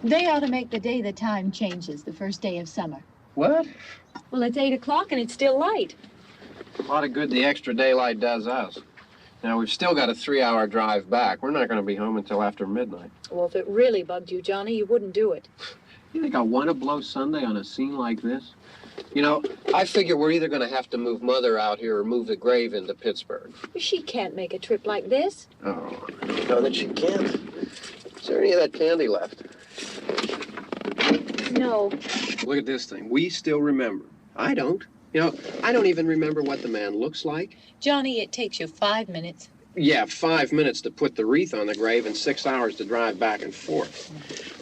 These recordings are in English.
They ought to make the day the time changes, the first day of summer. What? Well, it's 8 o'clock and it's still light. A lot of good the extra daylight does us. Now, we've still got a 3-hour drive back. We're not going to be home until after midnight. Well, if it really bugged you, Johnny, you wouldn't do it. You think I want to blow Sunday on a scene like this? You know, I figure we're either going to have to move Mother out here or move the grave into Pittsburgh. She can't make a trip like this. Oh, I don't know that she can't. Is there any of that candy left? No. Look at this thing. We still remember. I don't. You know, I don't even remember what the man looks like. Johnny, it takes you 5 minutes. Yeah, 5 minutes to put the wreath on the grave and 6 hours to drive back and forth.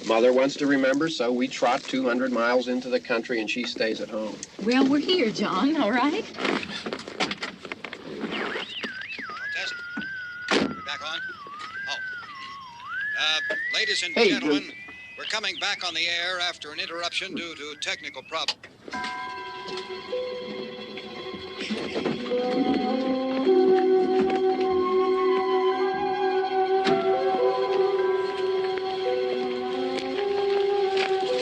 Mother wants to remember, so we trot 200 miles into the country and she stays at home. Well, we're here, John, all right? Test. We're back on? Oh. Ladies and gentlemen, we're coming back on the air after an interruption due to technical problems.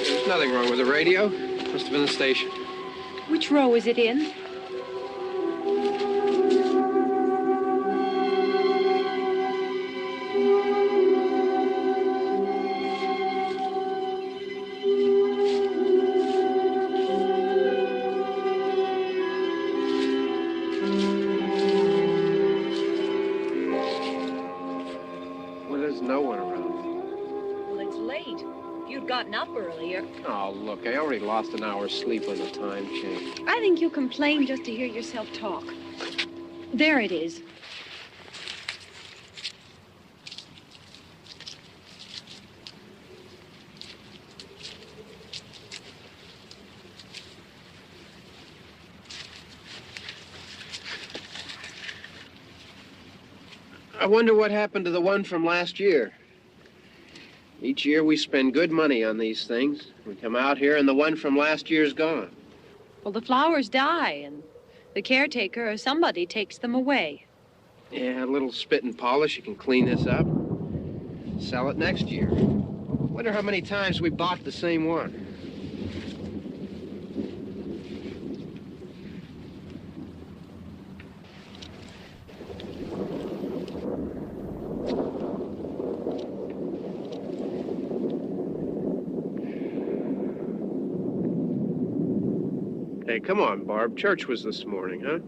There's nothing wrong with the radio. Must have been the station. Which row is it in? Well, there's no one around. Well, it's late. If you'd gotten up earlier. Oh, look, I already lost an hour's sleep when the time changed. I think you complain just to hear yourself talk. There it is. I wonder what happened to the one from last year. Each year we spend good money on these things. We come out here and the one from last year's gone. Well, the flowers die, and the caretaker or somebody takes them away. Yeah, a little spit and polish. You can clean this up. Sell it next year. Wonder how many times we bought the same one. Hey, come on, Barb. Church was this morning, huh?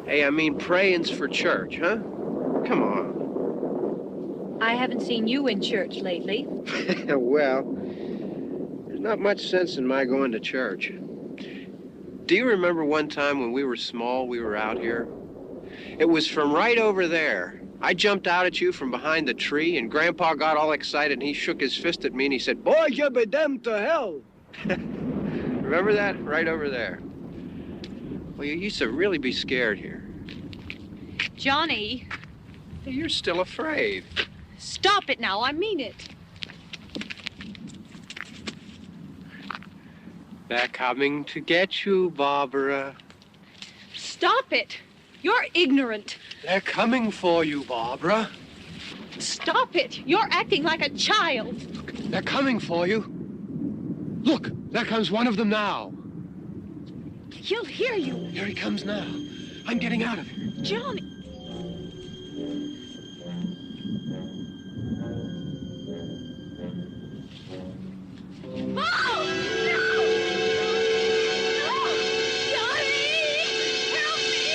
Hey, I mean, praying's for church, huh? Come on. I haven't seen you in church lately. Well, there's not much sense in my going to church. Do you remember one time when we were small, we were out here? It was from right over there. I jumped out at you from behind the tree, and Grandpa got all excited, and he shook his fist at me, and he said, "Boy, you be damned to hell." Remember that? Right over there. Well, you used to really be scared here. Johnny, You're still afraid. stop it now. I mean it. They're coming to get you, Barbara. Stop it. You're ignorant. They're coming for you, Barbara. Stop it. You're acting like a child. They're coming for you. Look, there comes one of them now. He'll hear you. Here he comes now. I'm getting out of here. Johnny. Oh! No! No! Johnny! Help me!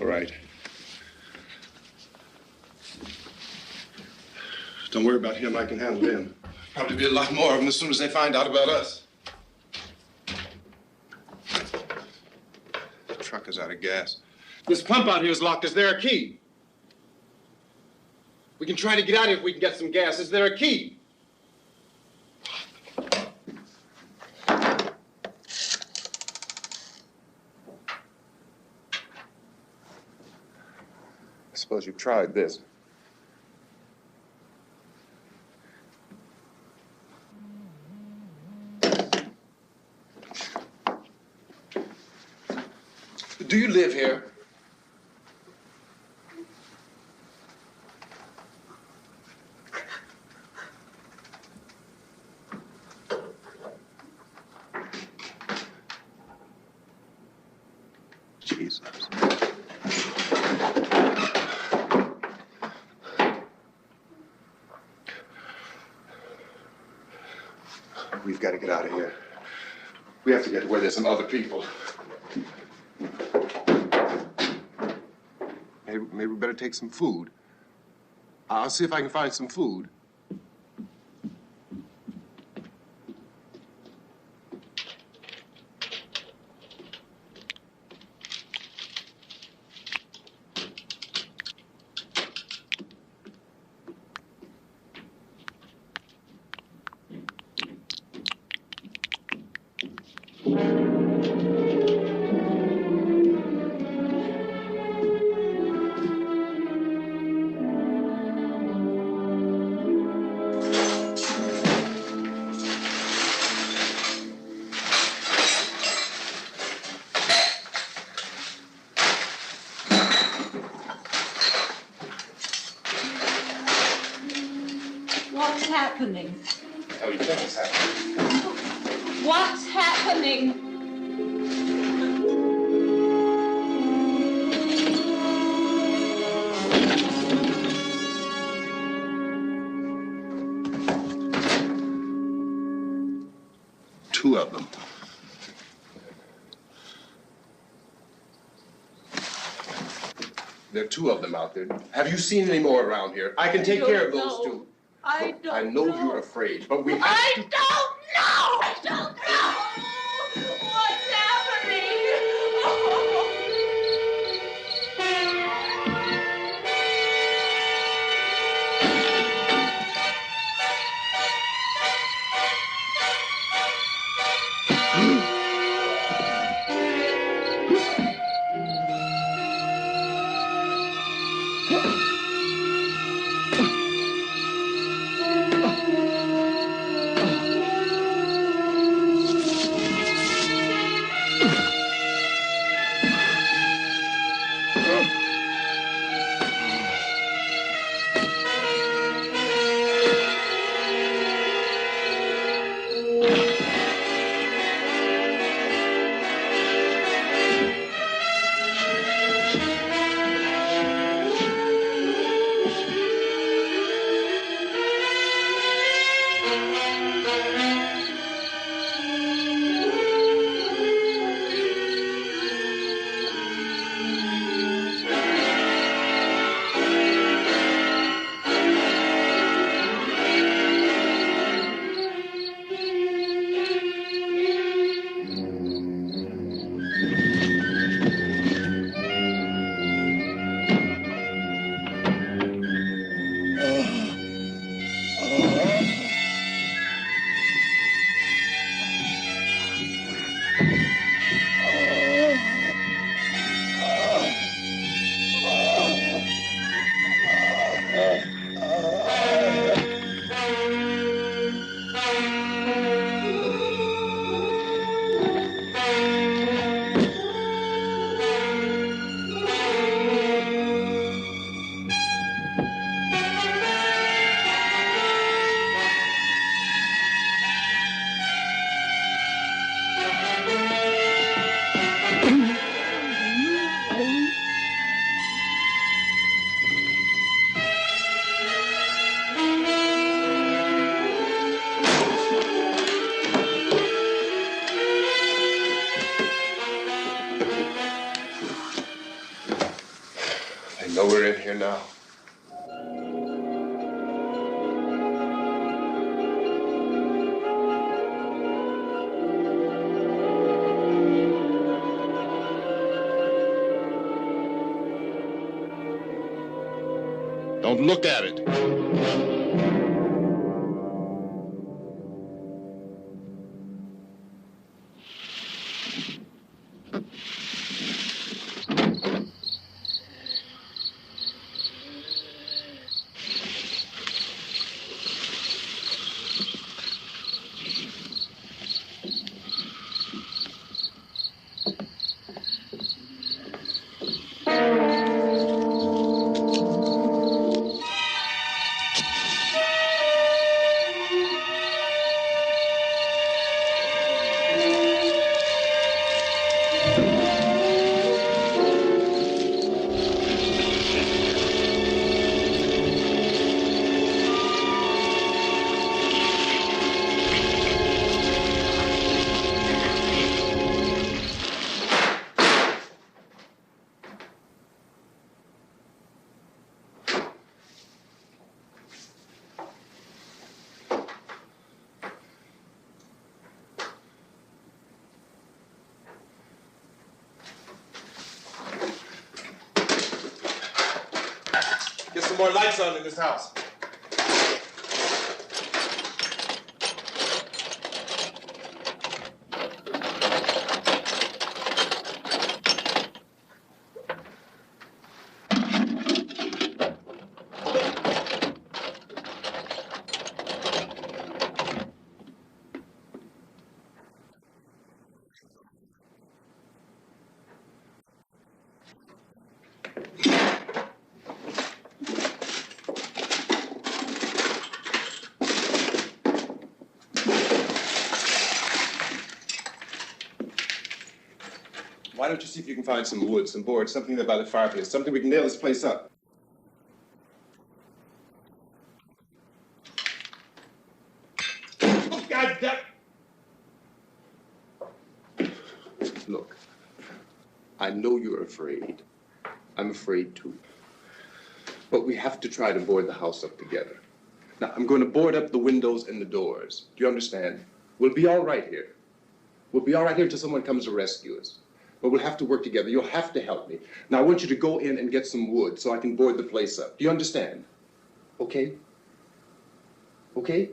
All right. Don't worry about him. I can handle him. Probably be a lot more of them as soon as they find out about us. The truck is out of gas. This pump out here is locked. Is there a key? We can try to get out of here if we can get some gas. Is there a key? I suppose you've tried this. Do you live here? Jesus. We've got to get out of here. We have to get to where there's some other people. Maybe we better take some food. I'll see if I can find some food. What's happening? Oh, you think it's happening? What's happening? Two of them. There are two of them out there. Have you seen any more around here? I can take care of those two. I don't I know you're afraid, but we have to... I don't know! I don't know! What's happening? here now. Don't look at it. Get some more lights on in this house. Why don't you see if you can find some wood, some boards, something there by the fireplace, something we can nail this place up. Oh, God damn! Look, I know you're afraid. I'm afraid too. But we have to try to board the house up together. Now, I'm going to board up the windows and the doors. Do you understand? We'll be all right here. We'll be all right here until someone comes to rescue us. But we'll have to work together. You'll have to help me. Now, I want you to go in and get some wood so I can board the place up. Do you understand? Okay? Okay?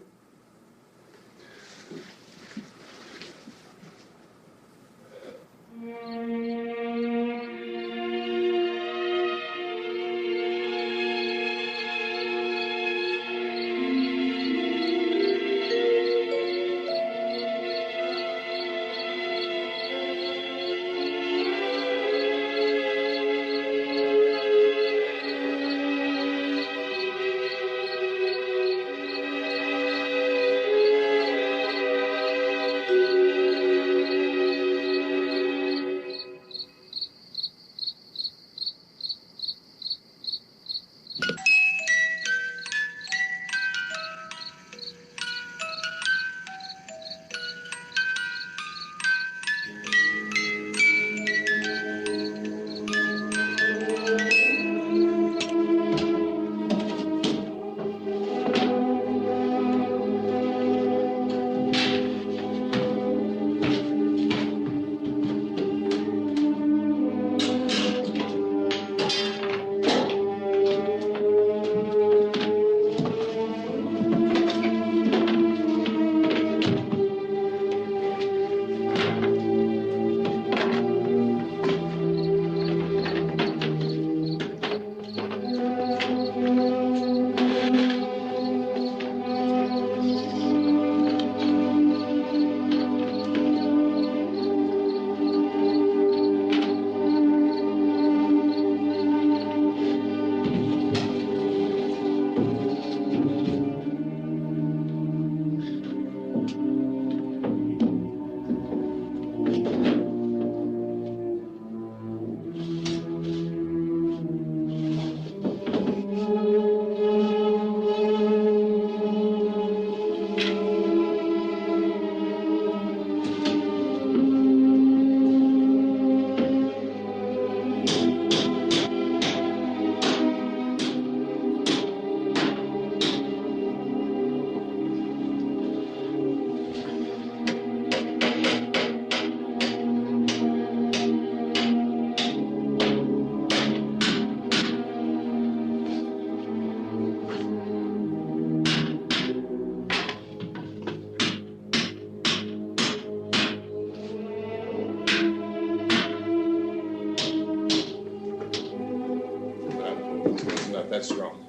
that strong.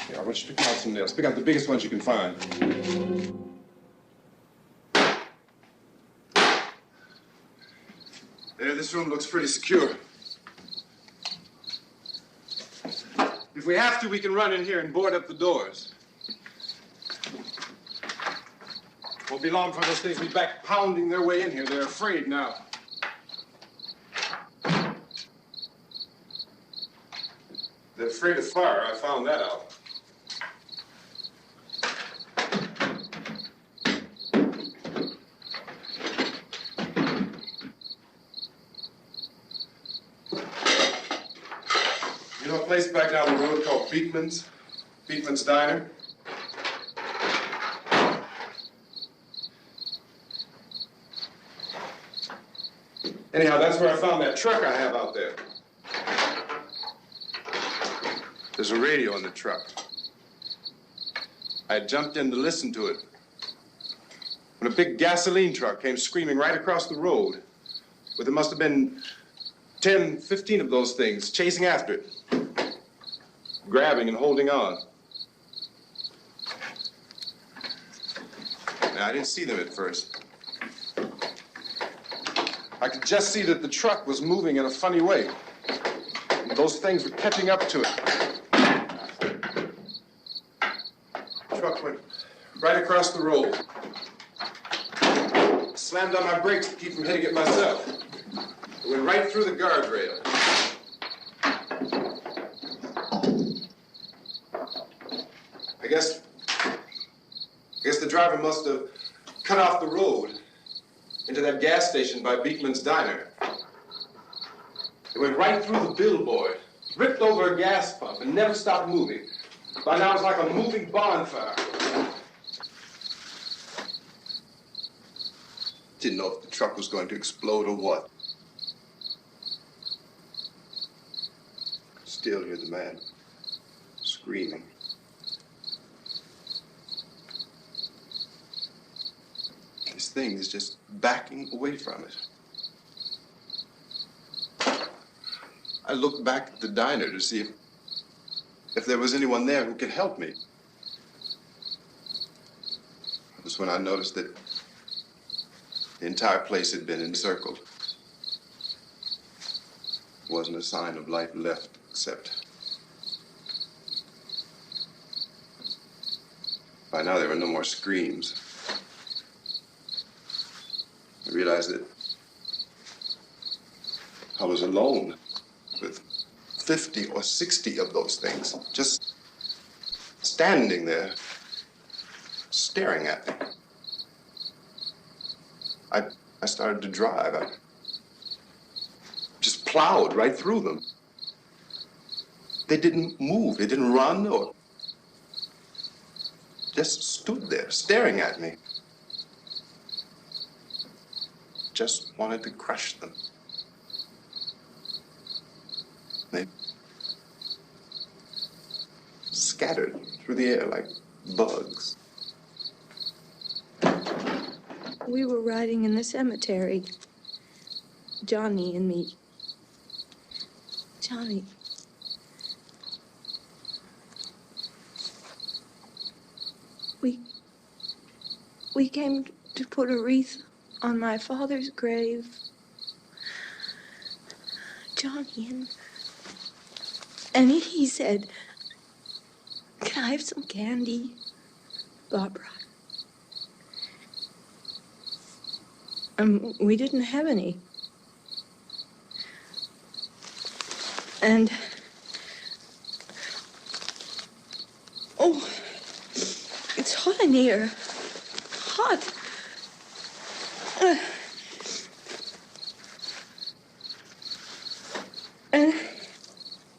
Here, I want you to pick out some nails. Pick out the biggest ones you can find. There, this room looks pretty secure. If we have to, we can run in here and board up the doors. Won't be long for those things to be back pounding their way in here. They're afraid now. They're afraid of fire. I found that out. You know a place back down the road called Beekman's? Beekman's Diner? Anyhow, that's where I found that truck I have out there. There's a radio in the truck. I jumped in to listen to it when a big gasoline truck came screaming right across the road with there must have been 10, 15 of those things chasing after it, grabbing and holding on. Now, I didn't see them at first. I could just see that the truck was moving in a funny way. And those things were catching up to it. The truck went right across the road. Slammed on my brakes to keep from hitting it myself. It went right through the guardrail. I guess the driver must have cut off the road into that gas station by Beekman's Diner. It went right through the billboard, ripped over a gas pump, and never stopped moving. By now, it's like a moving bonfire. Didn't know if the truck was going to explode or what. Still hear the man screaming. This thing is just backing away from it. I looked back at the diner to see if there was anyone there who could help me. It was when I noticed that the entire place had been encircled. There wasn't a sign of life left except by now there were no more screams. I realized that I was alone with 50 or 60 of those things, just standing there, staring at me. I started to drive. I just plowed right through them. They didn't move. They didn't run or just stood there, staring at me. Just wanted to crush them. They scattered through the air like bugs. We were riding in the cemetery, Johnny and me. Johnny. We came to put a wreath on my father's grave. Johnny, and he said, "Can I have some candy, Barbara?" We didn't have any. And, oh, it's hot in here. Hot.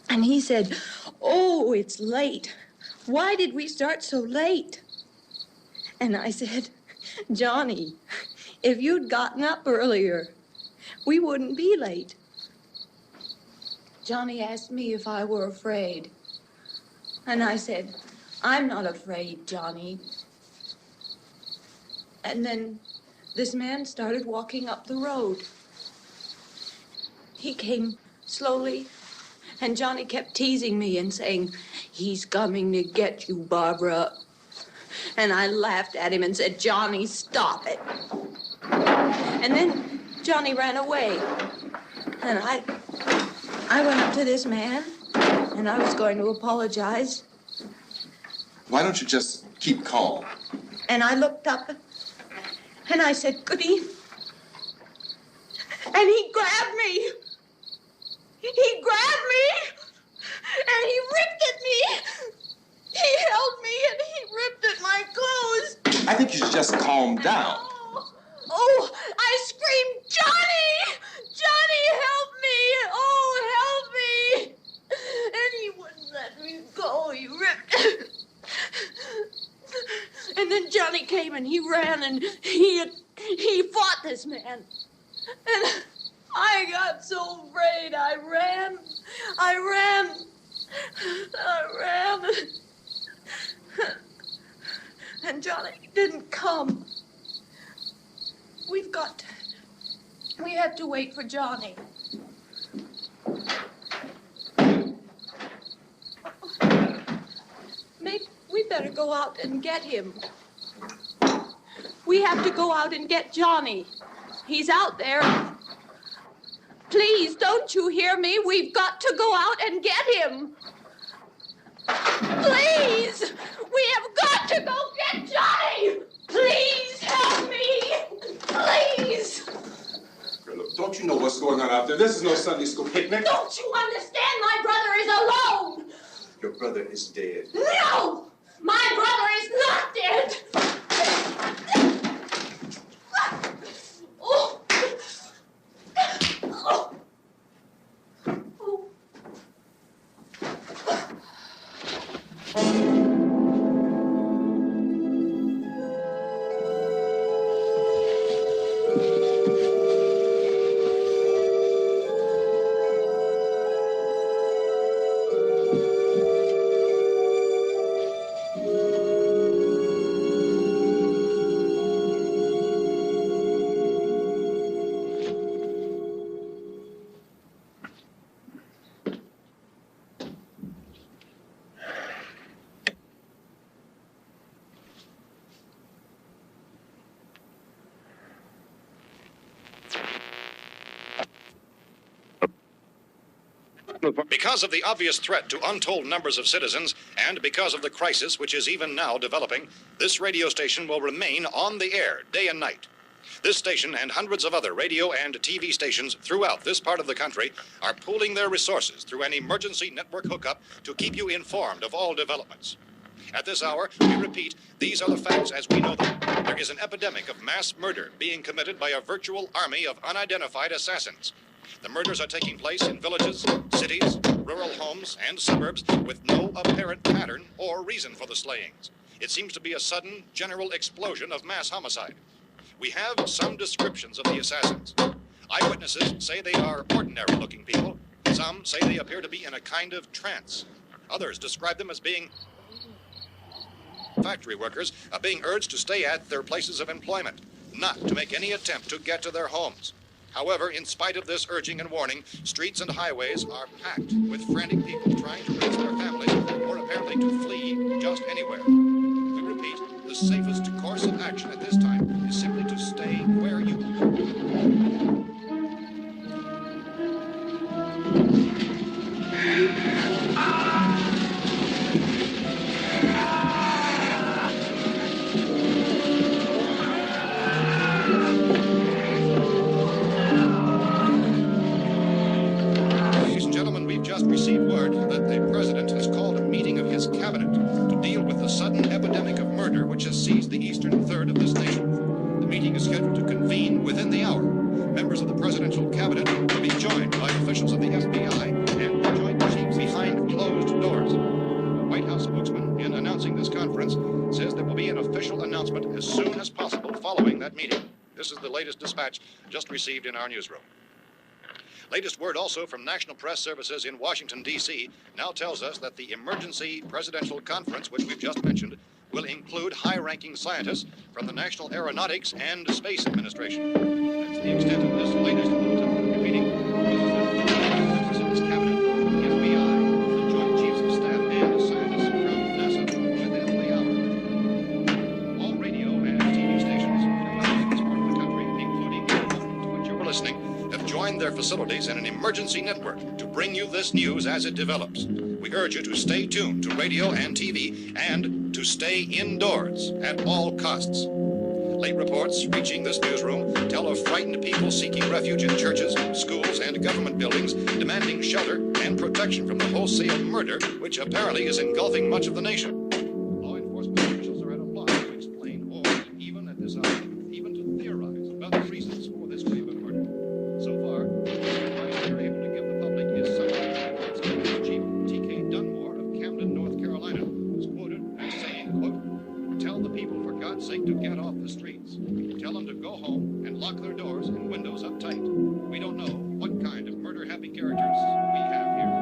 And he said, "Oh, it's late. Why did we start so late?" And I said, "Johnny, if you'd gotten up earlier, we wouldn't be late." Johnny asked me if I were afraid. And I said, "I'm not afraid, Johnny." And then this man started walking up the road. He came slowly, and Johnny kept teasing me and saying, "He's coming to get you, Barbara." And I laughed at him and said, "Johnny, stop it." And then Johnny ran away. And I went up to this man, and I was going to apologize. Why don't you just keep calm? And I looked up, and I said, "Good evening." And he grabbed me. He grabbed me, and he ripped at me. He held me, and he ripped at my clothes. I think you should just calm down. Oh, I screamed, "Johnny! Johnny, help me! Oh, help me!" And he wouldn't let me go. He ripped. And then Johnny came and he ran and he fought this man. And I got so afraid. I ran. And Johnny didn't come. We have to wait for Johnny. Maybe we better go out and get him. We have to go out and get Johnny. He's out there. Please, don't you hear me? We've got to go out and get him. Please! We have got to go get Johnny! Please help me! Please! Look, don't you know what's going on out there? This is no Sunday school picnic. Don't you understand? My brother is alone! Your brother is dead. No! My brother is not dead! Oh. Oh. Oh. Because of the obvious threat to untold numbers of citizens, and because of the crisis which is even now developing, this radio station will remain on the air day and night. This station and hundreds of other radio and TV stations throughout this part of the country are pooling their resources through an emergency network hookup to keep you informed of all developments. At this hour, we repeat, these are the facts as we know them. There is an epidemic of mass murder being committed by a virtual army of unidentified assassins. The murders are taking place in villages, cities, rural homes, and suburbs with no apparent pattern or reason for the slayings. It seems to be a sudden, general explosion of mass homicide. We have some descriptions of the assassins. Eyewitnesses say they are ordinary-looking people. Some say they appear to be in a kind of trance. Others describe them as being factory workers, being urged to stay at their places of employment, not to make any attempt to get to their homes. However, in spite of this urging and warning, streets and highways are packed with frantic people trying to reach their families or apparently to flee just anywhere. We repeat, the safest course of action at this time is simply to stay where you received word that the president has called a meeting of his cabinet to deal with the sudden epidemic of murder which has seized the eastern third of this nation. The meeting is scheduled to convene within the hour. Members of the presidential cabinet will be joined by officials of the FBI and joint chiefs behind closed doors. The White House spokesman, in announcing this conference, says there will be an official announcement as soon as possible following that meeting. This is the latest dispatch just received in our newsroom. Latest word also from National Press Services in Washington, D.C. now tells us that the emergency presidential conference, which we've just mentioned, will include high-ranking scientists from the National Aeronautics and Space Administration. That's the extent of this latest bulletin. Repeating, this is the President's Cabinet, the FBI, the Joint Chiefs of Staff, and scientists listening have joined their facilities in an emergency network to bring you this news as it develops. We urge you to stay tuned to radio and TV and to stay indoors at all costs. Late reports reaching this newsroom tell of frightened people seeking refuge in churches, schools, and government buildings, demanding shelter and protection from the wholesale murder which apparently is engulfing much of the nation. Law enforcement officials are at a loss to explain or, even at this hour, even to theorize about the reasons for this wave of murder. So far, the advice they're able to give the public is something Chief T.K. Dunmore of Camden, North Carolina, who's quoted as saying, quote, "Tell the people, for God's sake, to get off the streets. Tell them to go home and lock their doors and windows up tight. We don't know what kind of murder-happy characters we have here."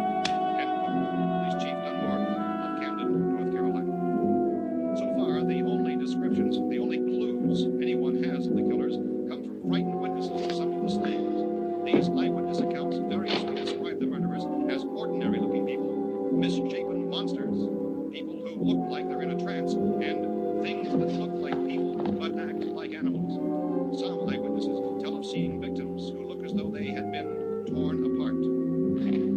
End quote. This Chief Dunmore of Camden, North Carolina. So far, the only descriptions, the only clues anyone has of the killers come from frightened witnesses of some of the slayings. These eyewitness accounts variously describe the murderers as ordinary-looking people, misshapen monsters, people who look like they're in a trance, and things that look like people but act like animals. Some eyewitnesses tell of seeing victims who look as though they had been torn apart.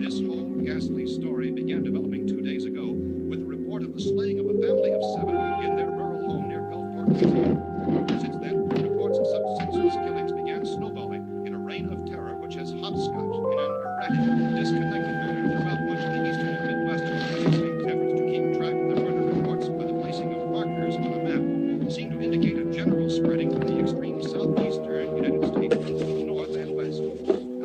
This whole ghastly story began developing 2 days ago with the report of the slaying of a family of 7 in their rural home near Gulfport, Louisiana. Since then, reports of such senseless killings began snowballing in a reign of terror which has hopscotched in an erratic, disconnected manner throughout much of the eastern and midwestern United States. Efforts to keep track of the murder reports by the placing of markers on a map seem to indicate a general spreading from the extreme southeastern United States to the north and west.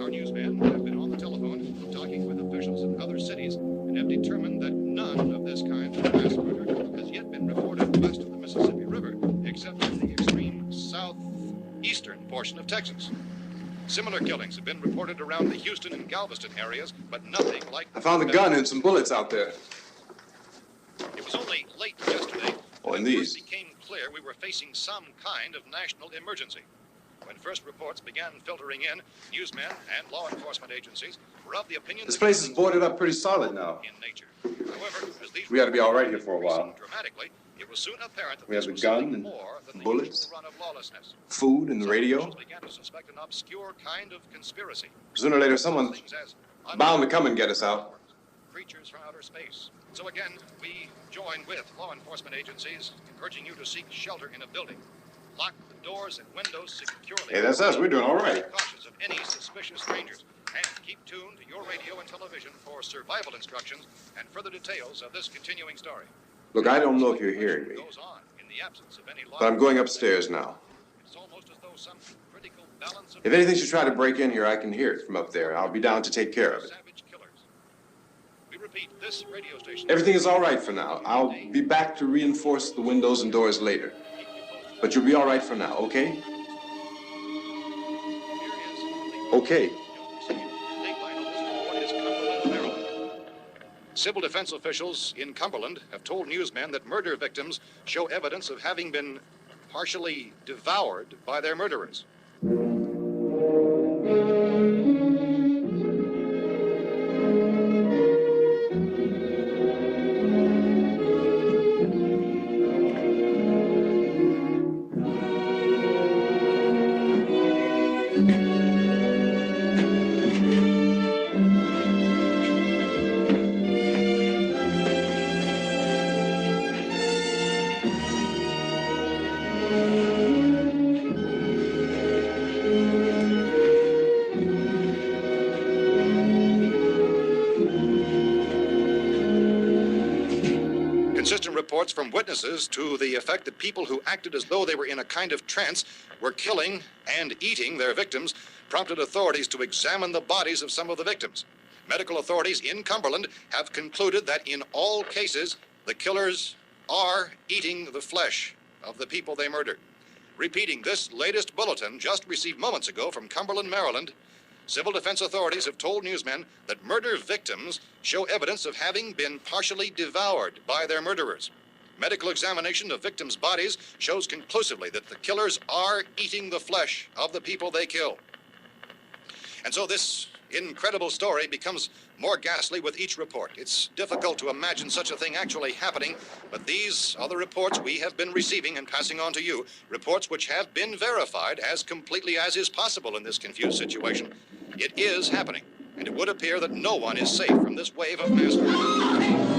Our newsmen have been on the telephone talking with officials in other cities and have determined that none of this kind of mass murder has yet been reported west of the Mississippi River, except in the extreme southeastern portion of Texas. Similar killings have been reported around the Houston and Galveston areas, but nothing like... I found a gun and some bullets out there. It was only late yesterday Oh, and that it these. first became clear we were facing some kind of national emergency. When first reports began filtering in, newsmen and law enforcement agencies were of the opinion This that place is boarded up pretty solid now. in nature. However, as these We ought to be all right here reports for a while. increased dramatically, it was soon apparent that We have this the was gun something and more than the bullets, usual run of lawlessness. Food and the Some radio. officials began to suspect an obscure kind of conspiracy. Sooner or later, someone's Things as bound to come and get us out. creatures from outer space. So again, we join with law enforcement agencies in urging you to seek shelter in a building. Lock the doors and windows securely. Hey, that's us. We're doing all right. Be cautious of any suspicious strangers. And keep tuned to your radio and television for survival instructions and further details of this continuing story. Look, I don't know if you're hearing me, Goes on in the absence of any law. but I'm going upstairs now. It's almost as though some critical balance of If anything should try to break in here, I can hear it from up there. I'll be down to take care of it. savage killers. We repeat, this radio station. Everything is all right for now. I'll be back to reinforce the windows and doors later. But you'll be all right for now, okay? Okay. Civil defense officials in Cumberland have told newsmen that murder victims show evidence of having been partially devoured by their murderers. Consistent reports from witnesses to the effect that people who acted as though they were in a kind of trance were killing and eating their victims prompted authorities to examine the bodies of some of the victims. Medical authorities in Cumberland have concluded that in all cases, the killers are eating the flesh of the people they murdered. Repeating this latest bulletin just received moments ago from Cumberland, Maryland, civil defense authorities have told newsmen that murder victims show evidence of having been partially devoured by their murderers. Medical examination of victims' bodies shows conclusively that the killers are eating the flesh of the people they kill. And so this incredible story becomes more ghastly with each report. It's difficult to imagine such a thing actually happening, but these are the reports we have been receiving and passing on to you, reports which have been verified as completely as is possible in this confused situation. It is happening, and it would appear that no one is safe from this wave of mass murder.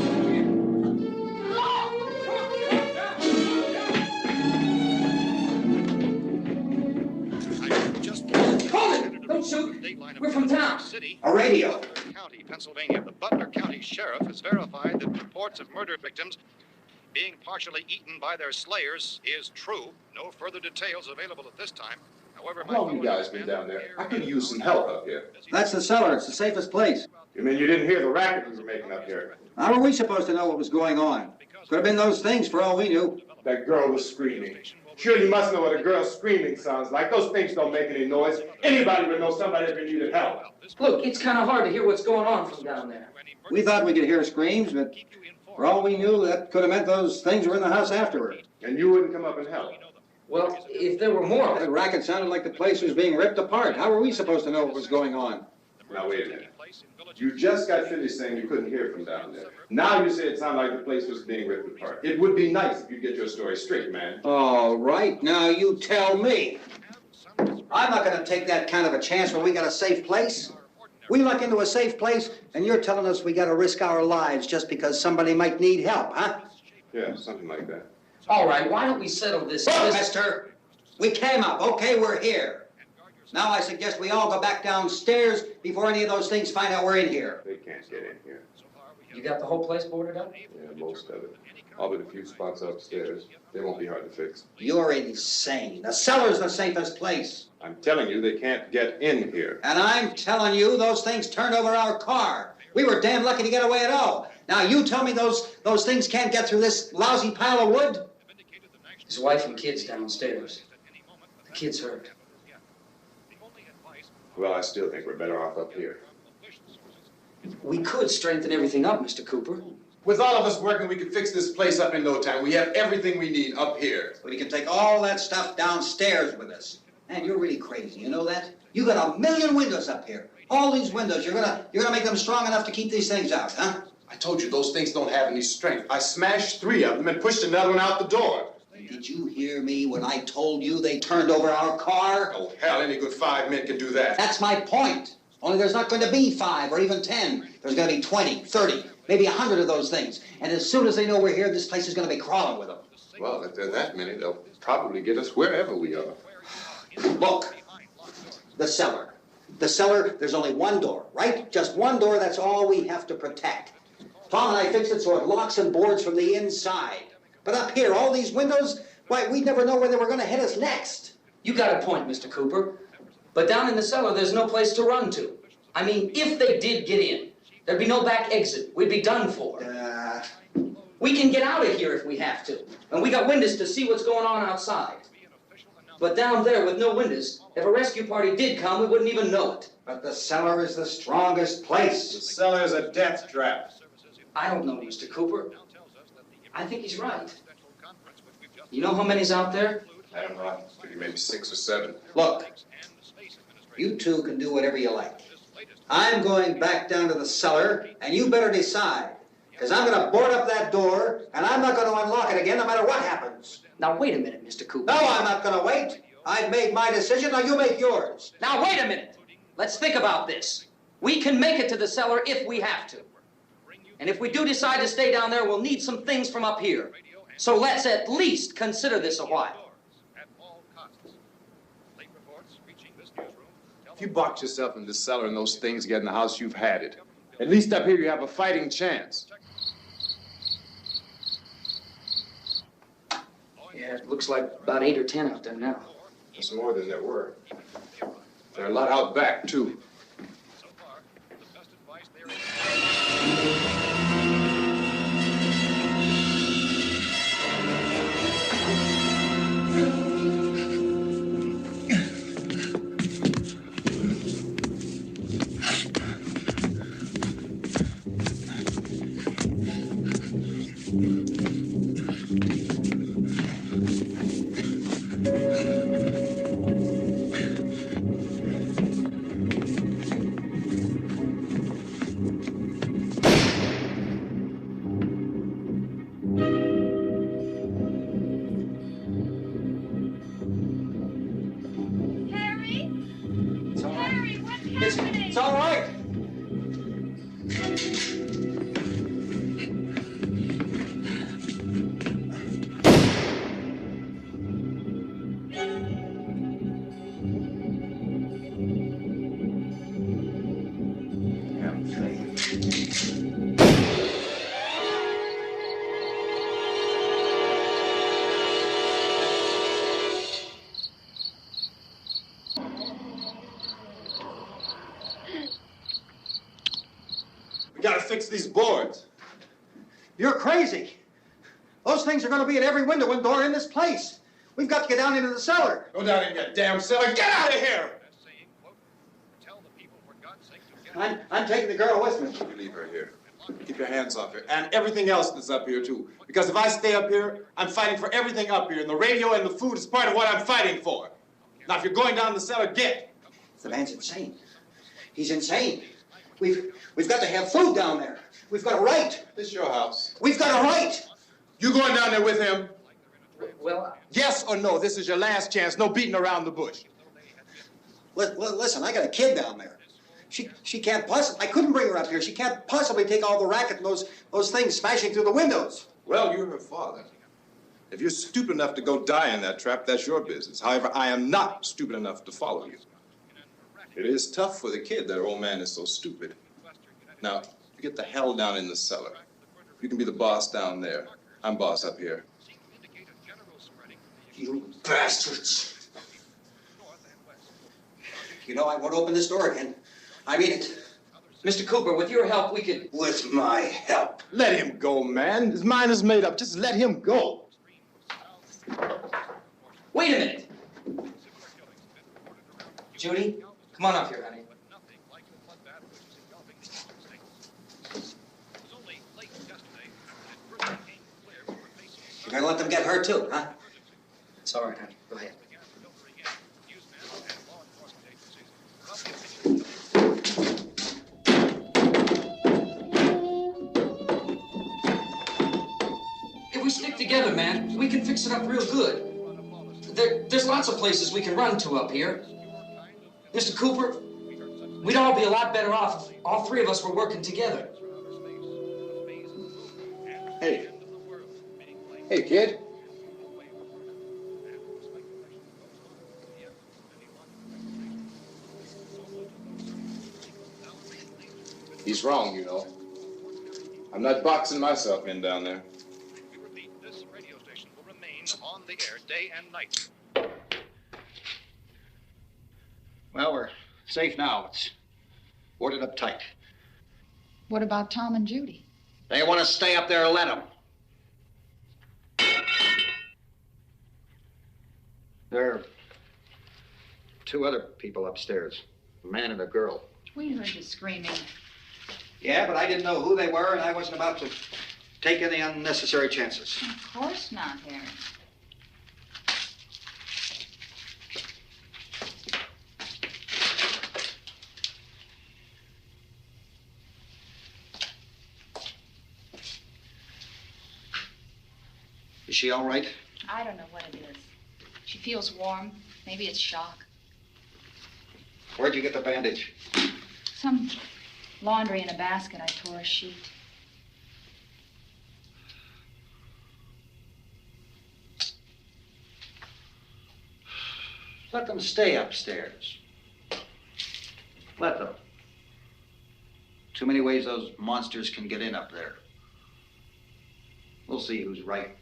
Don't shoot. We're from town. A radio. County, Pennsylvania. The Butler County Sheriff has verified that reports of murder victims being partially eaten by their slayers is true. No further details available at this time. However, How long you guys been down there? I could use some help up here. That's the cellar. It's the safest place. You mean you didn't hear the racket we were making up here? How were we supposed to know what was going on? Could have been those things for all we knew. That girl was screaming. Sure, you must know what a girl screaming sounds like. Those things don't make any noise. Anybody would know somebody ever needed help. Look, it's kind of hard to hear what's going on from down there. We thought we could hear screams, but for all we knew, that could have meant those things were in the house afterward. And you wouldn't come up and help? Well, if there were more... The racket sounded like the place was being ripped apart. How were we supposed to know what was going on? Now, wait a minute. You just got finished saying you couldn't hear from down there. Now you say it sounded like the place was being ripped apart. It would be nice if you get your story straight, man. All right, now you tell me. I'm not going to take that kind of a chance when we got a safe place. We luck into a safe place, and you're telling us we got to risk our lives just because somebody might need help, huh? Yeah, something like that. All right, why don't we settle this... Look, mister, we came up. Okay, we're here. Now I suggest we all go back downstairs before any of those things find out we're in here. They can't get in here. You got the whole place boarded up? Yeah, most of it. All but a few spots upstairs. They won't be hard to fix. You're insane. The cellar's the safest place. I'm telling you, they can't get in here. And I'm telling you, those things turned over our car. We were damn lucky to get away at all. Now you tell me those things can't get through this lousy pile of wood? His wife and kids downstairs. The kid's hurt. Well, I still think we're better off up here. We could strengthen everything up, Mr. Cooper. With all of us working, we could fix this place up in no time. We have everything we need up here. We can take all that stuff downstairs with us. Man, you're really crazy, you know that? You got 1,000,000 windows up here. All these windows, you're gonna make them strong enough to keep these things out, huh? I told you those things don't have any strength. I smashed 3 of them and pushed another one out the door. Did you hear me when I told you they turned over our car? Oh, hell, any good 5 men can do that. That's my point. Only there's not going to be 5 or even 10. There's going to be 20, 30, maybe 100 of those things. And as soon as they know we're here, this place is going to be crawling with them. Well, if there are that many, they'll probably get us wherever we are. Look, the cellar. The cellar, there's only one door, right? Just one door, that's all we have to protect. Tom and I fixed it so it locks and boards from the inside. But up here, all these windows, why, we'd never know where they were going to hit us next. You got a point, Mr. Cooper. But down in the cellar, there's no place to run to. I mean, if they did get in, there'd be no back exit. We'd be done for. We can get out of here if we have to. And we got windows to see what's going on outside. But down there with no windows, if a rescue party did come, we wouldn't even know it. But the cellar is the strongest place. The cellar is a death trap. I don't know, Mr. Cooper. I think he's right. You know how many's out there? I don't know. Maybe 6 or 7. Look, you two can do whatever you like. I'm going back down to the cellar, and you better decide. Because I'm going to board up that door, and I'm not going to unlock it again no matter what happens. Now, wait a minute, Mr. Cooper. No, I'm not going to wait. I've made my decision, now you make yours. Now, wait a minute. Let's think about this. We can make it to the cellar if we have to. And if we do decide to stay down there, we'll need some things from up here. So let's at least consider this a while. If you box yourself in the cellar and those things get in the house, you've had it. At least up here you have a fighting chance. Yeah, it looks like about 8 or 10 out there now. There's more than there were. There are a lot out back, too. We gotta fix these boards. You're crazy. Those things are going to be at every window and door in this place. We've got to get down into the cellar. Go down in that damn cellar. Get out of here! I'm taking the girl with me. You leave her here. Keep your hands off her. And everything else that's up here, too. Because if I stay up here, I'm fighting for everything up here. And the radio and the food is part of what I'm fighting for. Now, if you're going down the cellar, get. The man's insane. He's insane. We've got to have food down there. We've got a right. This is your house. We've got a right. You going down there with him? Well, Yes or no? This is your last chance. No beating around the bush. Listen, I got a kid down there. She can't possibly, I couldn't bring her up here. She can't possibly take all the racket and those things smashing through the windows. Well, you're her father. If you're stupid enough to go die in that trap, that's your business. However, I am not stupid enough to follow you. It is tough for the kid that her old man is so stupid. Now, you get the hell down in the cellar. You can be the boss down there. I'm boss up here. You bastards. You know, I won't open this door again. I mean it. Mr. Cooper, with your help, we could... With my help. Let him go, man. His mind is made up. Just let him go. Wait a minute. Judy, come on up here, honey. You're gonna let them get hurt too, huh? It's all right, honey. Go ahead. If we stick together, man, we can fix it up real good. There's lots of places we can run to up here. Mr. Cooper, we'd all be a lot better off if all three of us were working together. Hey. Hey, kid. He's wrong, you know. I'm not boxing myself in down there. We repeat, this radio station will remain on the air day and night. Well, we're safe now. It's boarded up tight. What about Tom and Judy? They want to stay up there, let them. There are two other people upstairs, a man and a girl. We heard you screaming. Yeah, but I didn't know who they were, and I wasn't about to take any unnecessary chances. Of course not, Harry. Is she all right? I don't know what it is. She feels warm. Maybe it's shock. Where'd you get the bandage? Some laundry in a basket. I tore a sheet. Let them stay upstairs. Let them. Too many ways those monsters can get in up there. We'll see who's right.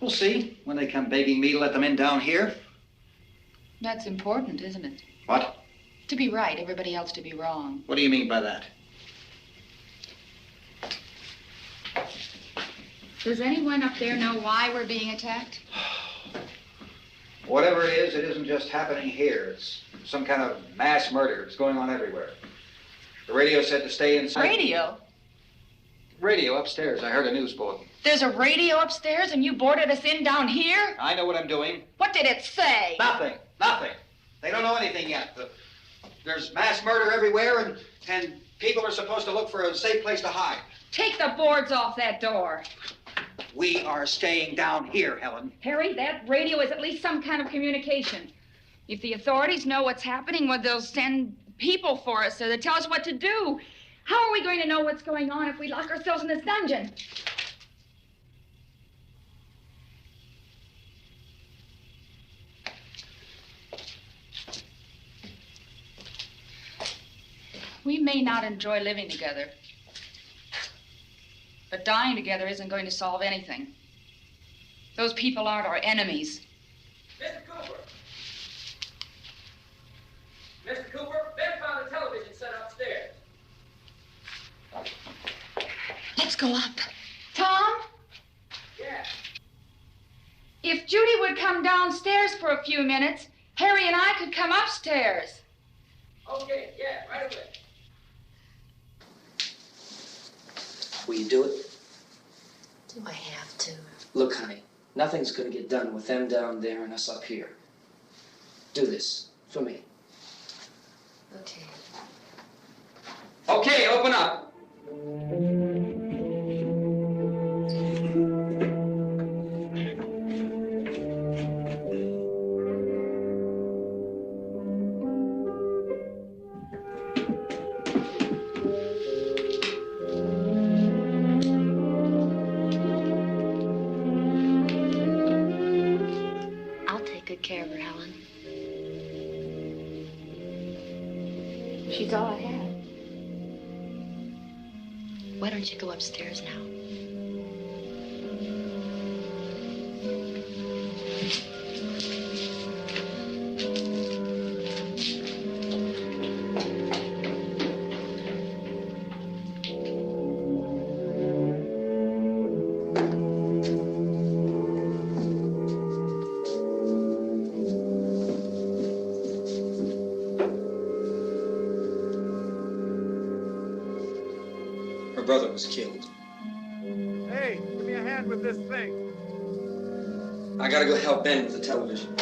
We'll see when they come begging me to let them in down here. That's important, isn't it? What? To be right, everybody else to be wrong. What do you mean by that? Does anyone up there know why we're being attacked? Whatever it isn't just happening here. It's some kind of mass murder. It's going on everywhere. The radio said to stay inside. Radio? Radio upstairs. I heard a news bulletin. There's a radio upstairs and you boarded us in down here? I know what I'm doing. What did it say? Nothing. Nothing. They don't know anything yet. There's mass murder everywhere, and people are supposed to look for a safe place to hide. Take the boards off that door. We are staying down here, Helen. Harry, that radio is at least some kind of communication. If the authorities know what's happening, well, they'll send people for us so they tell us what to do. How are we going to know what's going on if we lock ourselves in this dungeon? We may not enjoy living together, but dying together isn't going to solve anything. Those people aren't our enemies. Mr. Cooper! Mr. Cooper, Ben found a television set upstairs. go up. Tom? Yeah. If Judy would come downstairs for a few minutes, Harry and I could come upstairs. Okay, yeah, right away. Will you do it? Do I have to? Look, honey, nothing's gonna get done with them down there and us up here. Do this for me. Okay. Okay, open up. I'll take good care of her, Helen. She's all I have. Why don't you go upstairs now? Her brother was killed. Hey, give me a hand with this thing. I gotta go help Ben with the television.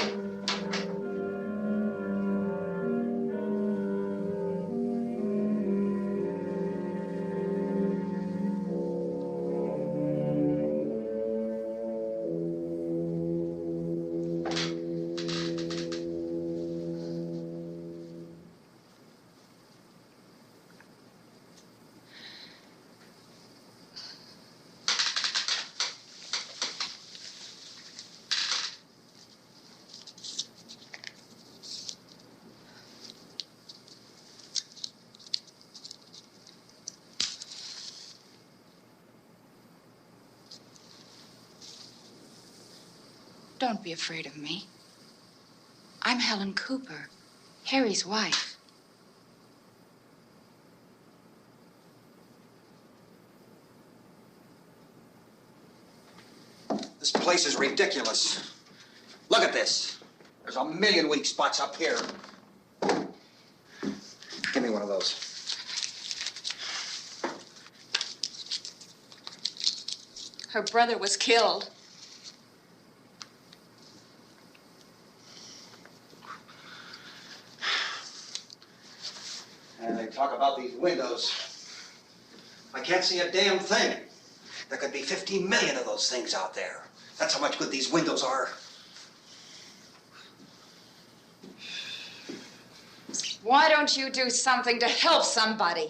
Don't be afraid of me. I'm Helen Cooper, Harry's wife. This place is ridiculous. Look at this. There's a million weak spots up here. Give me one of those. Her brother was killed. And they talk about these windows. I can't see a damn thing. There could be 15 million of those things out there. That's how much good these windows are. Why don't you do something to help somebody?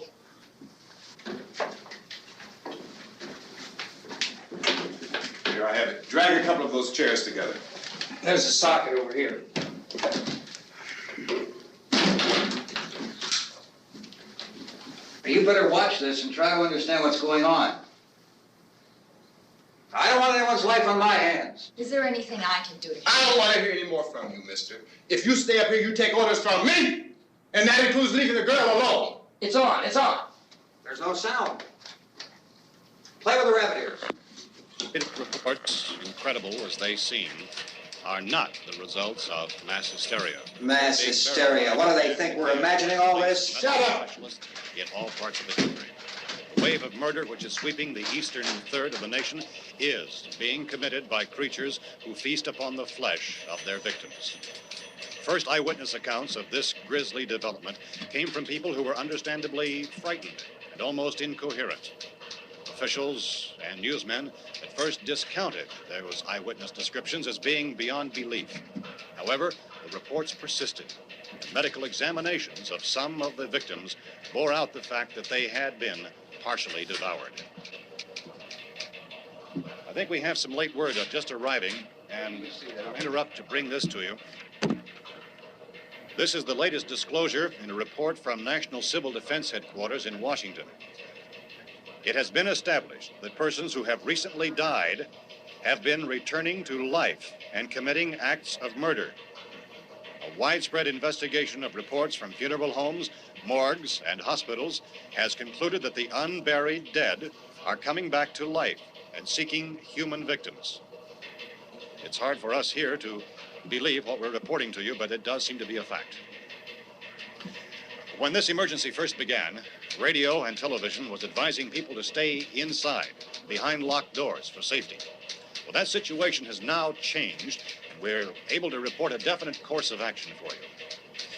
Here, I have it. Drag a couple of those chairs together. There's a socket over here. You better watch this and try to understand what's going on. I don't want anyone's life on my hands. Is there anything I can do to I don't want to hear any more from you, mister. If you stay up here, you take orders from me. And that includes leaving the girl alone. It's on, it's on. There's no sound. Play with the rabbit ears. Reports, incredible as they seem, are not the results of mass hysteria. Mass hysteria. What do they think? We're imagining all this? Shut up! In all parts of the country. The wave of murder which is sweeping the eastern third of the nation is being committed by creatures who feast upon the flesh of their victims. First eyewitness accounts of this grisly development came from people who were understandably frightened and almost incoherent. Officials and newsmen at first discounted those eyewitness descriptions as being beyond belief. However, the reports persisted. And medical examinations of some of the victims bore out the fact that they had been partially devoured. I think we have some late word just arriving, and I'll interrupt to bring this to you. This is the latest disclosure in a report from National Civil Defense Headquarters in Washington. It has been established that persons who have recently died have been returning to life and committing acts of murder. A Widespread investigation of reports from funeral homes, morgues, and hospitals has concluded that the unburied dead are coming back to life and seeking human victims. It's hard for us here to believe what we're reporting to you, but it does seem to be a fact. When this emergency first began, radio and television was advising people to stay inside, behind locked doors for safety. Well, that situation has now changed, and we're able to report a definite course of action for you.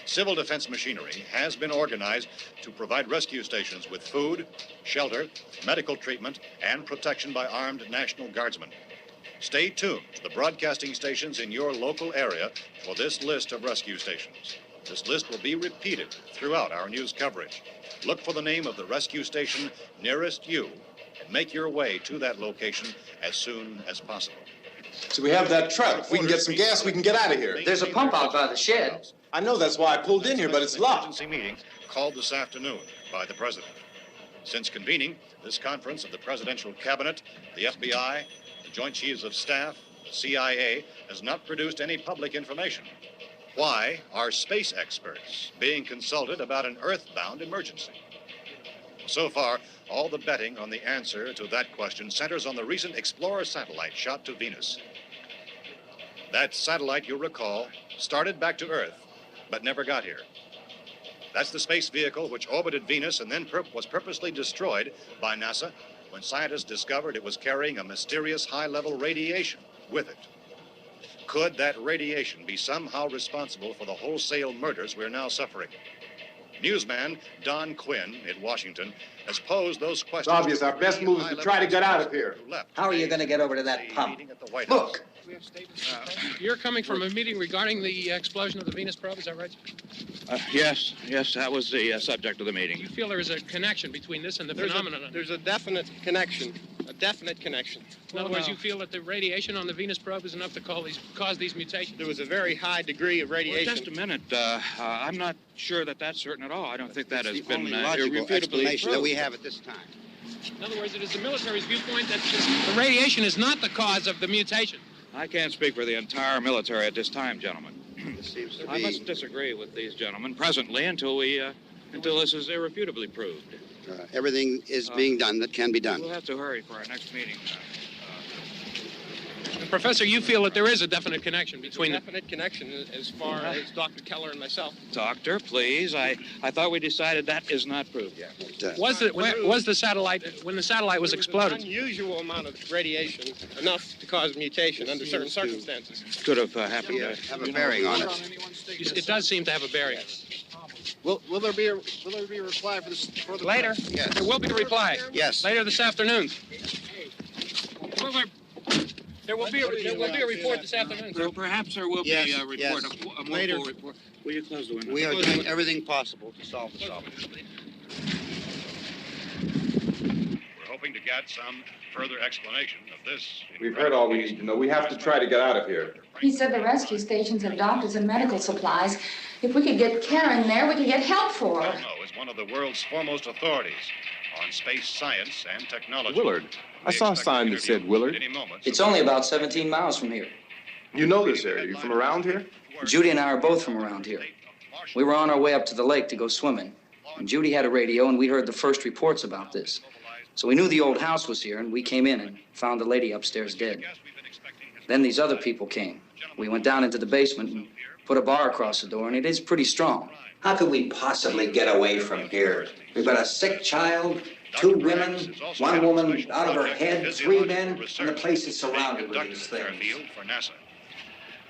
Civil defense machinery has been organized to provide rescue stations with food, shelter, medical treatment, and protection by armed National Guardsmen. Stay tuned to the broadcasting stations in your local area for this list of rescue stations. This list will be repeated throughout our news coverage. Look for the name of the rescue station nearest you and make your way to that location as soon as possible. So we have that truck. If we can get some gas, we can get out of here. There's a pump out by the shed. I know, that's why I pulled in here, but it's locked. Emergency meeting called this afternoon by the President. Since convening this conference of the Presidential Cabinet, the FBI, the Joint Chiefs of Staff, the CIA has not produced any public information. Why are space experts being consulted about an earthbound emergency? So far, all the betting on the answer to that question centers on the recent Explorer satellite shot to Venus. That satellite, you'll recall, started back to Earth, but never got here. That's the space vehicle which orbited Venus and then was purposely destroyed by NASA when scientists discovered it was carrying a mysterious high-level radiation with it. Could that radiation be somehow responsible for the wholesale murders we're now suffering? Newsman Don Quinn in Washington has posed those questions. It's obvious our best move is to try to get out of here. How are you going to get over to that pump? Look! You're coming from a meeting regarding the explosion of the Venus probe, is that right? Yes, that was the subject of the meeting. You feel there is a connection between this and the phenomenon? There's a definite connection. In other words, you feel that the radiation on the Venus probe is enough to cause these mutations? There was a very high degree of radiation. Well, just a minute. I'm not sure that that's certain at all. I don't think that has been logical irrefutably explanation that proved. we have at this time. In other words, it is the military's viewpoint that the radiation is not the cause of the mutation. I can't speak for the entire military at this time, gentlemen. This seems to I be... must disagree with these gentlemen presently until this is irrefutably proved. everything is being done that can be done. We'll have to hurry for our next meeting. Professor, you feel that there is a definite connection between a definite connection as far as Dr. Keller and myself. Doctor, please. I thought we decided that is not proved yet. Was the satellite, when the satellite was exploded? An unusual amount of radiation, enough to cause mutation under certain circumstances. Could have happened. Yeah, have a bearing on it. It does seem to have a bearing. Will there be a reply for this? Later? Yes. There will be a reply. Yes. Later this afternoon. There will be a report this afternoon. Well, perhaps there will be a report, yes. a more Later. full report. Will you close the window? We are doing everything possible to solve the problem. We're hoping to get some further explanation of this. We've heard all we need to know. We have to try to get out of here. He said the rescue stations have doctors and medical supplies. If we could get Karen there, we could get help for her. Well, is one of the world's foremost authorities on space science and technology. Willard. I saw a sign that said Willard. It's only about 17 miles from here. You know this area. You from around here? Judy and I are both from around here. We were on our way up to the lake to go swimming. And Judy had a radio, and we heard the first reports about this. So we knew the old house was here, and we came in and found the lady upstairs dead. Then these other people came. We went down into the basement and put a bar across the door, and it is pretty strong. How could we possibly get away from here? We've got a sick child, 2 women, 1 woman out of her head, 3 men, and the place is surrounded with these things. For NASA.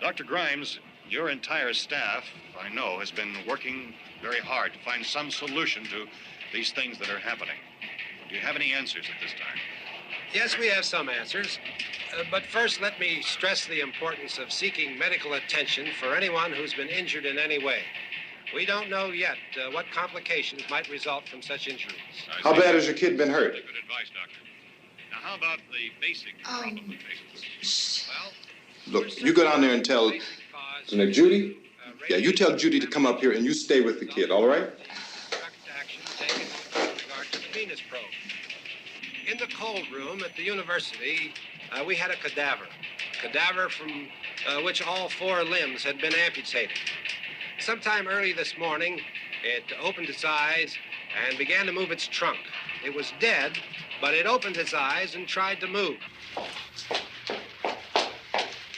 Dr. Grimes, your entire staff, I know, has been working very hard to find some solution to these things that are happening. Do you have any answers at this time? Yes, we have some answers. But first, let me stress the importance of seeking medical attention for anyone who's been injured in any way. We don't know yet what complications might result from such injuries. How bad has your kid been hurt? Good advice, Doctor. Now, how about the basic problem of patients? Well, Look, you go down there and tell... Now, Judy? Yeah, you tell Judy to come up here and you stay with the kid, all right? Action taken with regard to the Venus probe. In the cold room at the university, we had a cadaver from which all 4 limbs had been amputated. sometime early this morning, it opened its eyes and began to move its trunk. It was dead, but it opened its eyes and tried to move.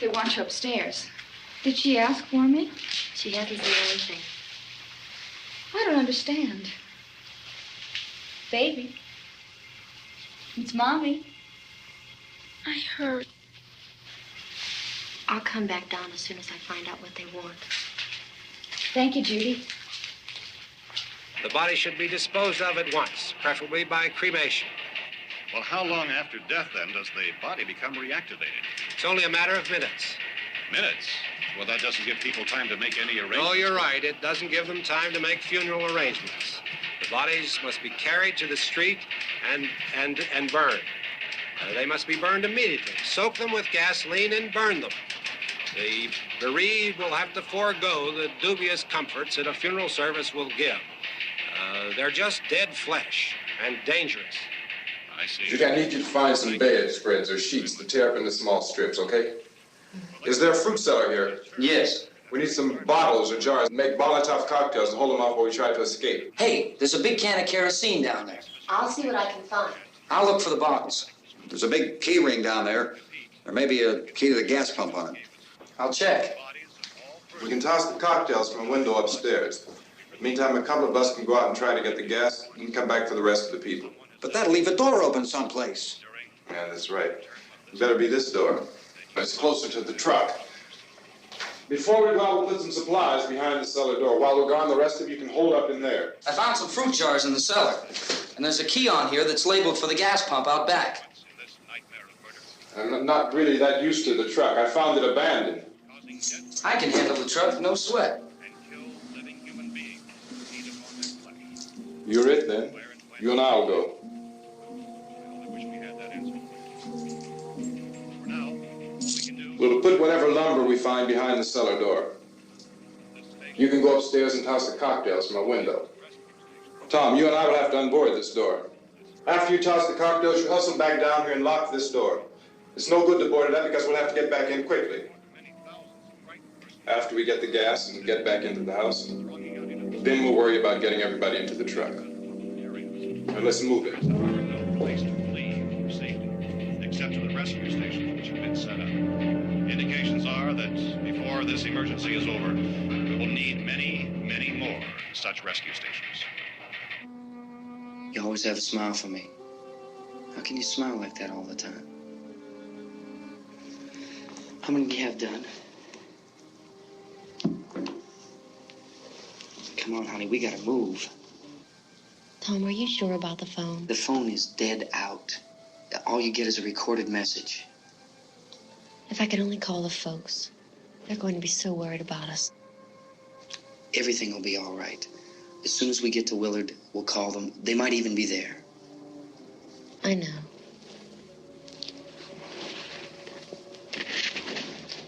They want you upstairs. Did she ask for me? She hasn't seen anything. I don't understand. Baby. It's Mommy. I heard. I'll come back down as soon as I find out what they want. Thank you, Judy. The body should be disposed of at once, preferably by cremation. Well, how long after death, then, does the body become reactivated? It's only a matter of minutes. Minutes? Well, that doesn't give people time to make any arrangements. Oh, you're right. It doesn't give them time to make funeral arrangements. The bodies must be carried to the street and burned. They must be burned immediately. Soak them with gasoline and burn them. The bereaved will have to forego the dubious comforts that a funeral service will give. They're just dead flesh and dangerous. I see. Judy, I need you to find some bedspreads or sheets to tear up into small strips, okay? Is there a fruit cellar here? Yes. We need some bottles or jars to make Molotov cocktails and hold them off while we try to escape. Hey, there's a big can of kerosene down there. I'll see what I can find. I'll look for the bottles. There's a big key ring down there. There may be a key to the gas pump on it. I'll check. We can toss the cocktails from a window upstairs. Meantime, a couple of us can go out and try to get the gas and come back for the rest of the people. But that'll leave a door open someplace. Yeah, that's right. It better be this door. It's closer to the truck. Before we go out, we'll put some supplies behind the cellar door. While we're gone, the rest of you can hold up in there. I found some fruit jars in the cellar. And there's a key on here that's labeled for the gas pump out back. I'm not really that used to the truck. I found it abandoned. I can handle the truck, no sweat. You're it, then. You and I'll go. We'll put whatever lumber we find behind the cellar door. You can go upstairs and toss the cocktails from a window. Tom, you and I will have to unboard this door. After you toss the cocktails, you hustle back down here and lock this door. It's no good to board it up because we'll have to get back in quickly. After we get the gas and get back into the house, then we'll worry about getting everybody into the truck. Now let's move it. No place to flee for safety, except to the rescue stations which have been set up. Indications are that before this emergency is over, we will need many, many more such rescue stations. You always have a smile for me. How can you smile like that all the time? How many do you have done? Come on, honey, we gotta move. Tom, are you sure about the phone? The phone is dead out. All you get is a recorded message. If I could only call the folks. They're going to be so worried about us. Everything will be all right. As soon as we get to Willard, we'll call them. They might even be there. I know.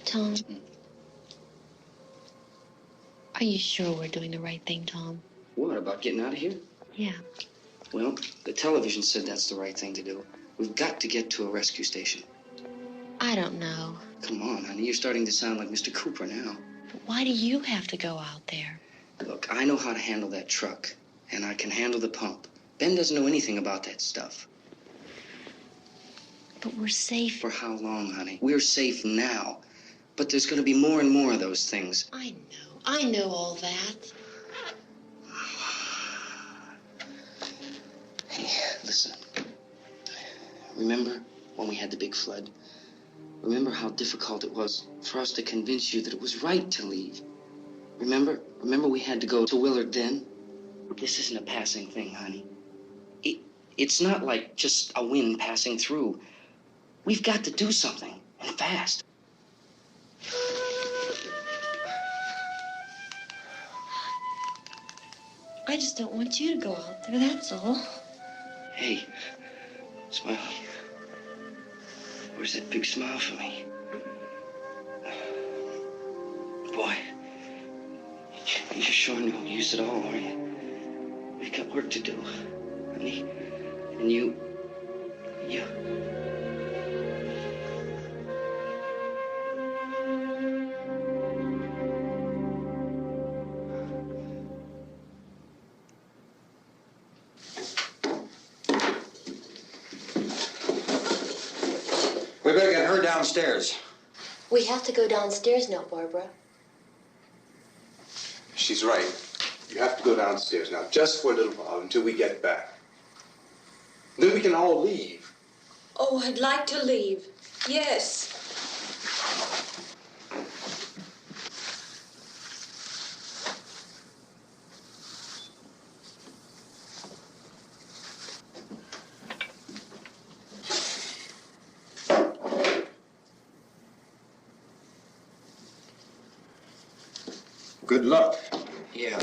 Tom, are you sure we're doing the right thing, Tom? What, about getting out of here? Yeah. Well, the television said that's the right thing to do. We've got to get to a rescue station. I don't know. Come on, honey, you're starting to sound like Mr. Cooper now. But why do you have to go out there? Look, I know how to handle that truck, and I can handle the pump. Ben doesn't know anything about that stuff. But we're safe. For how long, honey? We're safe now. But there's going to be more and more of those things. I know all that. Hey, listen. Remember when we had the big flood? Remember how difficult it was for us to convince you that it was right to leave? Remember we had to go to Willard then? This isn't a passing thing, honey. It's not like just a wind passing through. We've got to do something, and fast. I just don't want you to go out there, that's all. Hey, smile. Where's that big smile for me? Boy, you're sure no use at all, are you? We've got work to do, honey. And you... We better get her downstairs. We have to go downstairs now, Barbara. She's right. You have to go downstairs now, just for a little while, until we get back. Then we can all leave. Oh, I'd like to leave. Yes. Good luck. Yeah.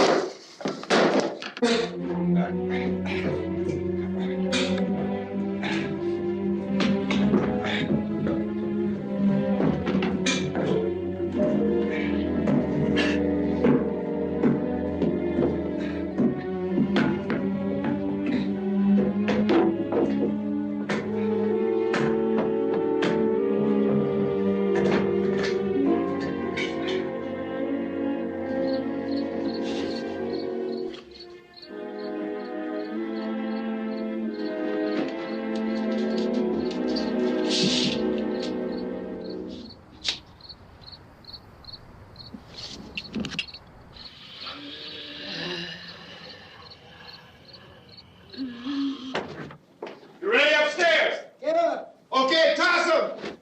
You ready upstairs? Yeah. Okay, toss him!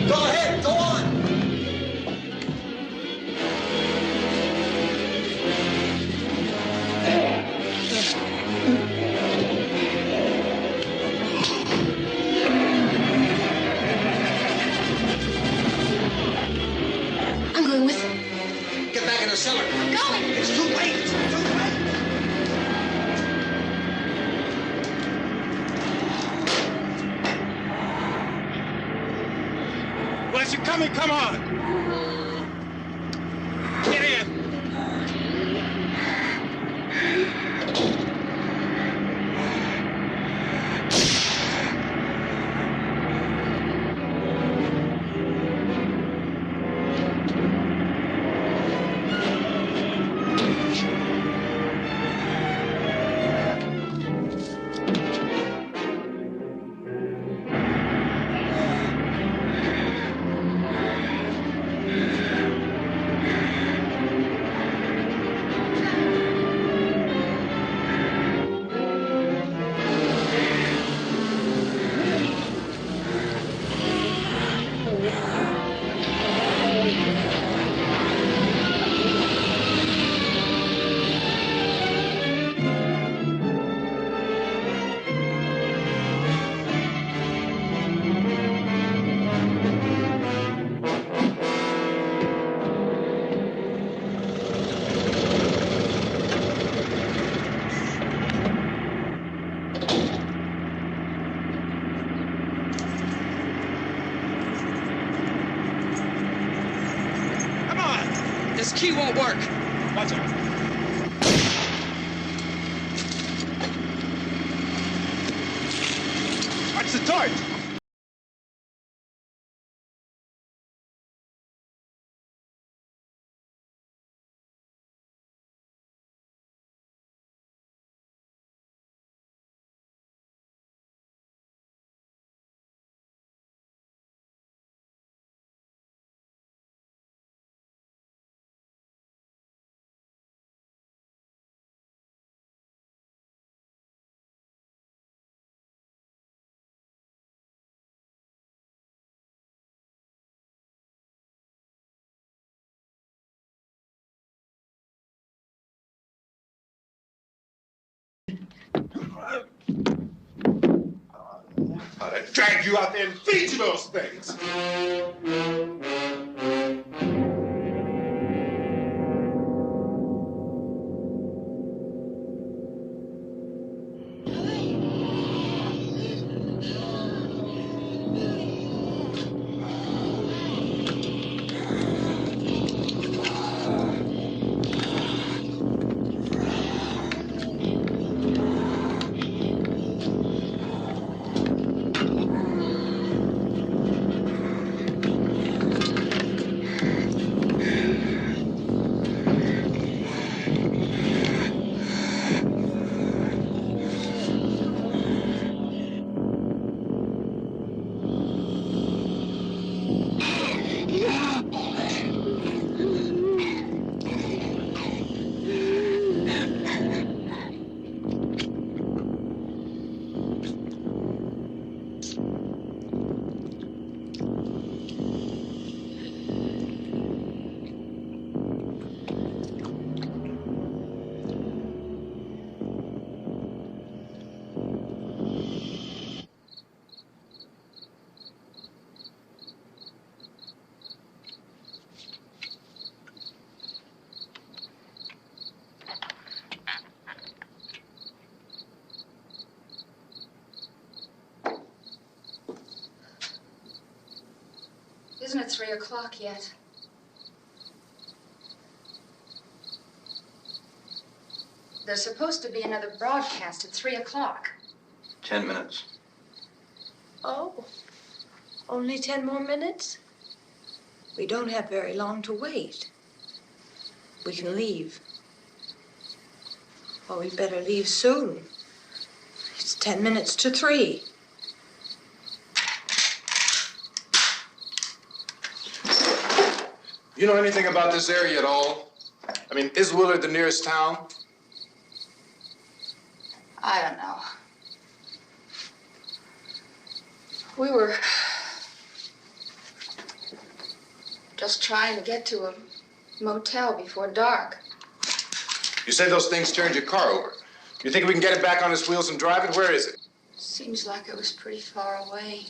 Go ahead, go on. I'm going with him. Get back in the cellar. I'm going. It's too late. It's too late. Unless you're coming, come on! Get in! This key won't work. Watch out. Watch the torch! I'd drag you out there and feed you those things. isn't at 3 o'clock yet. There's supposed to be another broadcast at 3 o'clock. 10 minutes. Oh, only 10 more minutes? We don't have very long to wait. We can leave. Well, we better leave soon. It's 10 minutes to 3. You know anything about this area at all? I mean, is Willard the nearest town? I don't know. We were just trying to get to a motel before dark. You say those things turned your car over. You think we can get it back on its wheels and drive it? Where is it? Seems like it was pretty far away.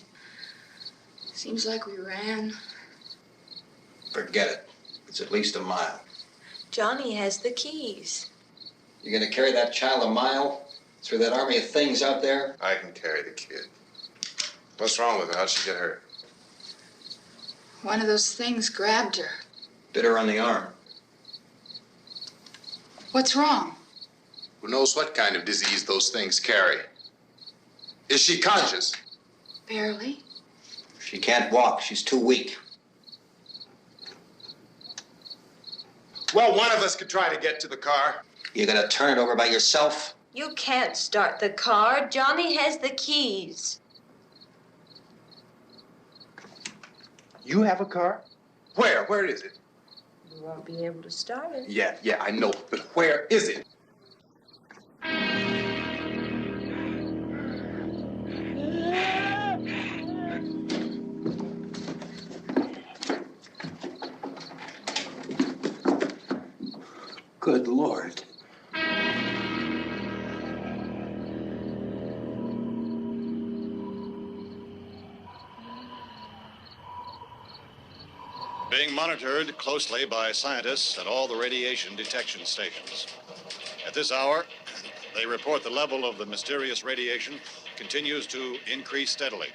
Seems like we ran. Forget it. It's at least a mile. Johnny has the keys. You're gonna carry that child a mile through that army of things out there? I can carry the kid. What's wrong with her? How'd she get hurt? One of those things grabbed her. Bit her on the arm. What's wrong? Who knows what kind of disease those things carry? Is she conscious? Barely. She can't walk. She's too weak. Well, one of us could try to get to the car. You're gonna turn it over by yourself? You can't start the car. Johnny has the keys. You have a car? Where? Where is it? You won't be able to start it. Yeah, I know. But where is it? Good Lord. Being monitored closely by scientists at all the radiation detection stations. At this hour, they report the level of the mysterious radiation continues to increase steadily.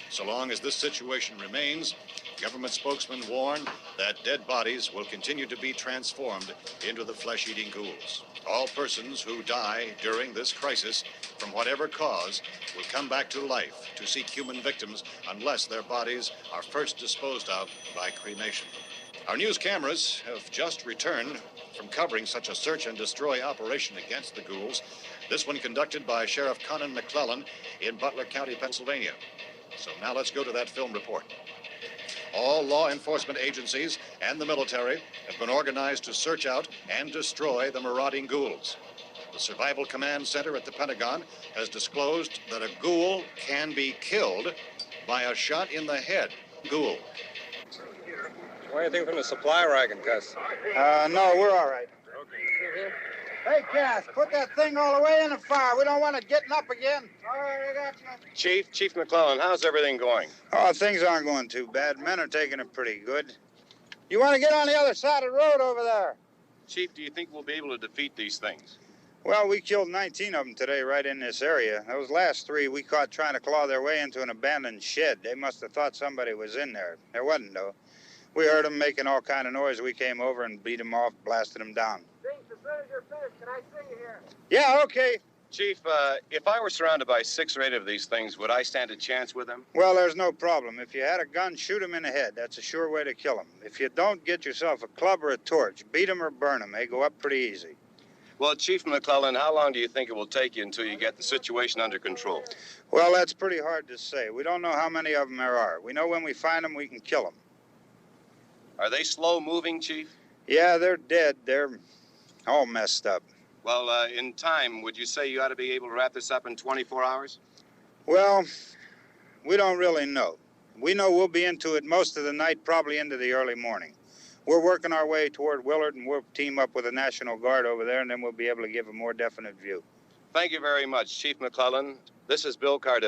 So long as this situation remains, government spokesmen warn that dead bodies will continue to be transformed into the flesh-eating ghouls. All persons who die during this crisis, from whatever cause, will come back to life to seek human victims unless their bodies are first disposed of by cremation. Our news cameras have just returned from covering such a search and destroy operation against the ghouls, this one conducted by Sheriff Conan McClellan in Butler County, Pennsylvania. So now let's go to that film report. All law enforcement agencies and the military have been organized to search out and destroy the marauding ghouls. The Survival Command Center at the Pentagon has disclosed that a ghoul can be killed by a shot in the head. Ghoul. Anything from the supply wagon, Gus? No, we're all right. Hey, Cass, put that thing all the way in the fire. We don't want it getting up again. All right, I got you. Chief McClellan, how's everything going? Oh, things aren't going too bad. Men are taking it pretty good. You want to get on the other side of the road over there? Chief, do you think we'll be able to defeat these things? Well, we killed 19 of them today right in this area. Those last 3 we caught trying to claw their way into an abandoned shed. They must have thought somebody was in there. There wasn't, though. We heard them making all kind of noise. We came over and beat them off, blasted them down. As soon as you're finished, can I see you here? Yeah, okay. Chief, if I were surrounded by 6 or 8 of these things, would I stand a chance with them? Well, there's no problem. If you had a gun, shoot them in the head. That's a sure way to kill them. If you don't, get yourself a club or a torch. Beat them or burn them. They go up pretty easy. Well, Chief McClellan, how long do you think it will take you until you get the situation under control? Well, that's pretty hard to say. We don't know how many of them there are. We know when we find them, we can kill them. Are they slow-moving, Chief? Yeah, they're dead. They're all messed up. Well, in time, would you say you ought to be able to wrap this up in 24 hours? Well, we don't really know. We know we'll be into it most of the night, probably into the early morning. We're working our way toward Willard, and we'll team up with the National Guard over there, and then we'll be able to give a more definite view. Thank you very much, Chief McClellan. This is Bill Cardell.